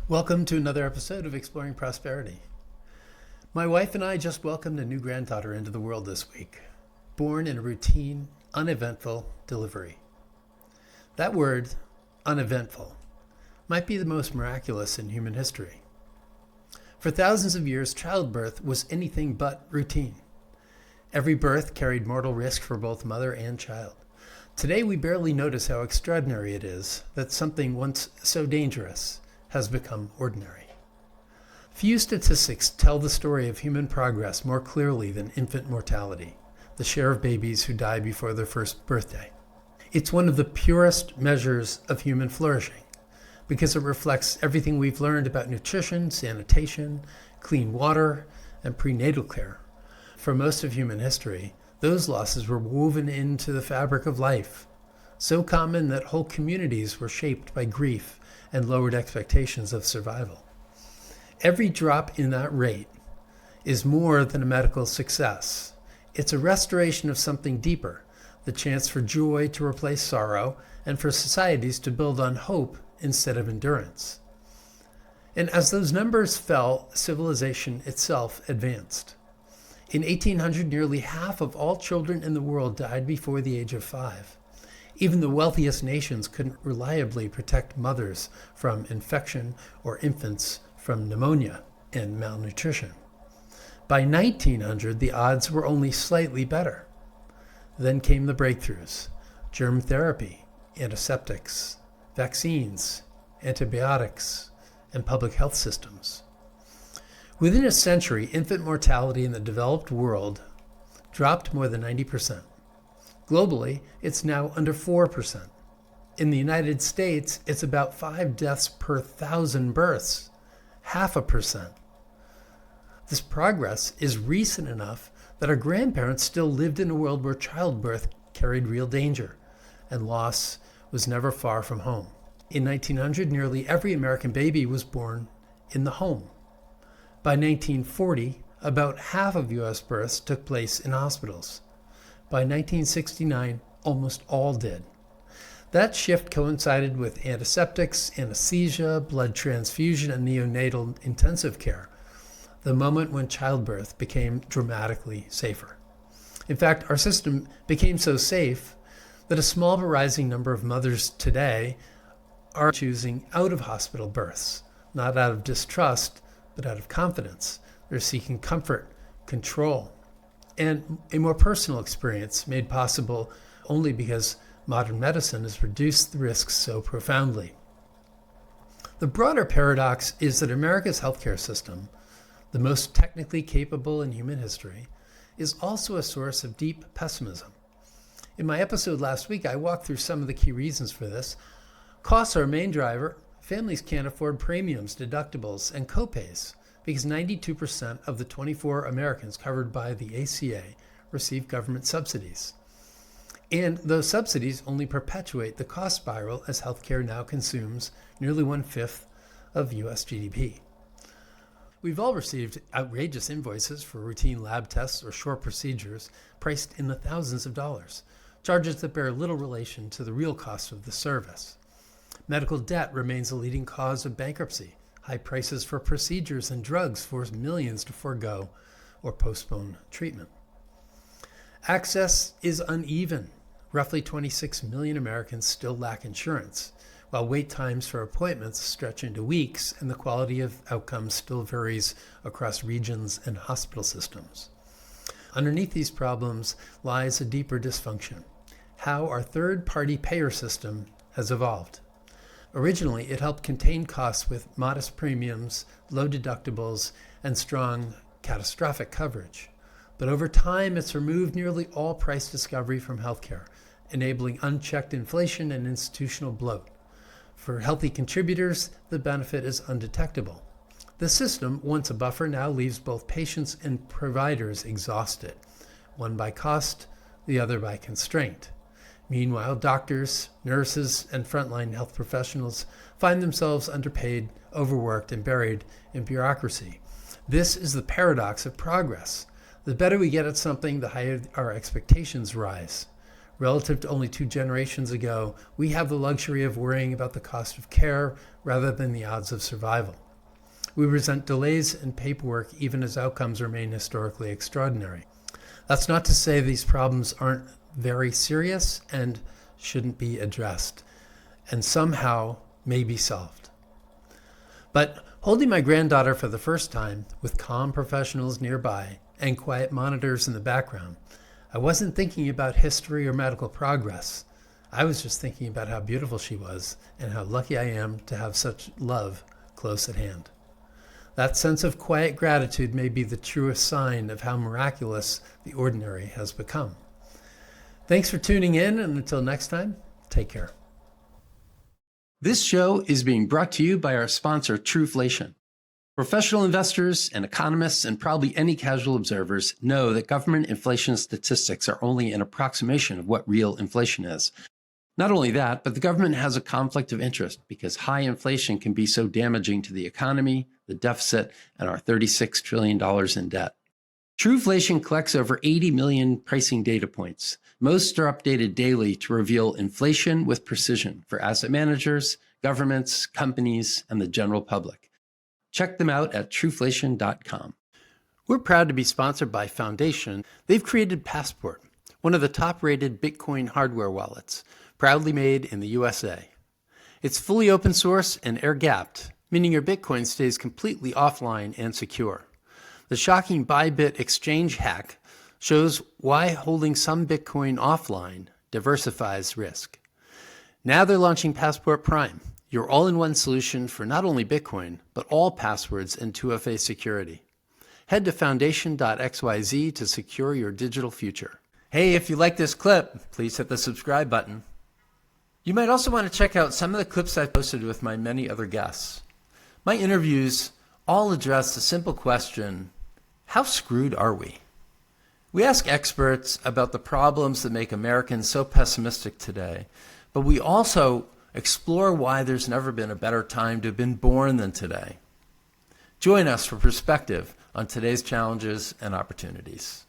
Welcome to another episode of Exploring Prosperity. My wife and I just welcomed a new granddaughter into the world this week, born in a routine, uneventful delivery. That word, uneventful, might be the most miraculous in human history. For thousands of years, childbirth was anything but routine. Every birth carried mortal risk for both mother and child. Today, we barely notice how extraordinary it is that something once so dangerous has become ordinary. Few statistics tell the story of human progress more clearly than infant mortality, the share of babies who die before their first birthday. It's one of the purest measures of human flourishing because it reflects everything we've learned about nutrition, sanitation, clean water, and prenatal care. For most of human history, those losses were woven into the fabric of life, so common that whole communities were shaped by grief and lowered expectations of survival. Every drop in that rate is more than a medical success. It's a restoration of something deeper, the chance for joy to replace sorrow and for societies to build on hope instead of endurance. And as those numbers fell, civilization itself advanced. In 1800, nearly half of all children in the world died before the age of 5. Even the wealthiest nations couldn't reliably protect mothers from infection or infants from pneumonia and malnutrition. By 1900, the odds were only slightly better. Then came the breakthroughs: germ therapy, antiseptics, vaccines, antibiotics, and public health systems. Within a century, infant mortality in the developed world dropped more than 90%. Globally, it's now under 4%. In the United States, it's about 5 deaths per 1,000 births, 0.5%. This progress is recent enough that our grandparents still lived in a world where childbirth carried real danger, and loss was never far from home. In 1900, nearly every American baby was born in the home. By 1940, about half of U.S. births took place in hospitals. By 1969, almost all did. That shift coincided with antiseptics, anesthesia, blood transfusion, and neonatal intensive care, the moment when childbirth became dramatically safer. In fact, our system became so safe that a small but rising number of mothers today are choosing out-of-hospital births, not out of distrust, but out of confidence. They're seeking comfort, control, and a more personal experience made possible only because modern medicine has reduced the risks so profoundly. The broader paradox is that America's healthcare system, the most technically capable in human history, is also a source of deep pessimism. In my episode last week, I walked through some of the key reasons for this. Costs are a main driver. Families can't afford premiums, deductibles, and copays, because 92% of the 24 Americans covered by the ACA receive government subsidies. And those subsidies only perpetuate the cost spiral as healthcare now consumes nearly 1/5 of U.S. GDP. We've all received outrageous invoices for routine lab tests or short procedures priced in the thousands of dollars, charges that bear little relation to the real cost of the service. Medical debt remains a leading cause of bankruptcy. High prices for procedures and drugs force millions to forego or postpone treatment. Access is uneven. Roughly 26 million Americans still lack insurance, while wait times for appointments stretch into weeks and the quality of outcomes still varies across regions and hospital systems. Underneath these problems lies a deeper dysfunction: how our third-party payer system has evolved. Originally, it helped contain costs with modest premiums, low deductibles, and strong catastrophic coverage. But over time, it's removed nearly all price discovery from healthcare, enabling unchecked inflation and institutional bloat. For healthy contributors, the benefit is undetectable. The system, once a buffer, now leaves both patients and providers exhausted, one by cost, the other by constraint. Meanwhile, doctors, nurses, and frontline health professionals find themselves underpaid, overworked, and buried in bureaucracy. This is the paradox of progress. The better we get at something, the higher our expectations rise. Relative to only 2 generations ago, we have the luxury of worrying about the cost of care rather than the odds of survival. We resent delays in paperwork even as outcomes remain historically extraordinary. That's not to say these problems aren't very serious and shouldn't be addressed, and somehow may be solved. But holding my granddaughter for the first time, with calm professionals nearby and quiet monitors in the background, I wasn't thinking about history or medical progress. I was just thinking about how beautiful she was and how lucky I am to have such love close at hand. That sense of quiet gratitude may be the truest sign of how miraculous the ordinary has become. Thanks for tuning in, and until next time, take care. This show is being brought to you by our sponsor, Trueflation. Professional investors and economists and probably any casual observers know that government inflation statistics are only an approximation of what real inflation is. Not only that, but the government has a conflict of interest because high inflation can be so damaging to the economy, the deficit, and our $36 trillion in debt. Trueflation collects over 80 million pricing data points. Most are updated daily to reveal inflation with precision for asset managers, governments, companies, and the general public. Check them out at trueflation.com. We're proud to be sponsored by Foundation. They've created Passport, one of the top-rated Bitcoin hardware wallets, proudly made in the USA. It's fully open source and air-gapped, meaning your Bitcoin stays completely offline and secure. The shocking Bybit exchange hack shows why holding some Bitcoin offline diversifies risk. Now they're launching Passport Prime, your all-in-one solution for not only Bitcoin, but all passwords and 2FA security. Head to foundation.xyz to secure your digital future. Hey, if you like this clip, please hit the subscribe button. You might also want to check out some of the clips I've posted with my many other guests. My interviews all address the simple question, how screwed are we? We ask experts about the problems that make Americans so pessimistic today, but we also explore why there's never been a better time to have been born than today. Join us for perspective on today's challenges and opportunities.